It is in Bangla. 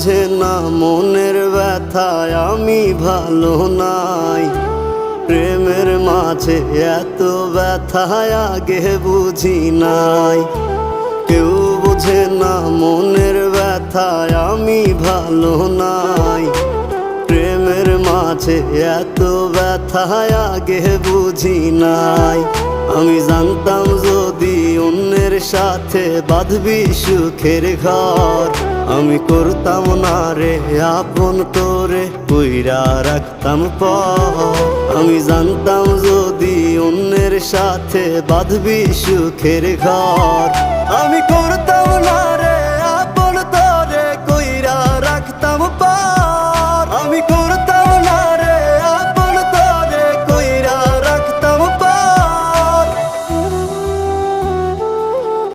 বুঝে না মনের ব্যথায় আমি ভালো নাই। প্রেমের মাঝে এত ব্যথায় আগে বুঝি নাই। কেউ বুঝে না মনের ব্যথায় আমি ভালো নাই। প্রেমের মাঝে এত ব্যথায় আগে বুঝি নাই। আমি জানতাম যদি অন্যের সাথে বাঁধবি সুখের ঘর, আমি করতাম না রে আপন তোরে কইরা রাখতাম পর। আমি জানতাম যদি অন্যের সাথে বাঁধবি সুখের ঘর, আমি করতাম না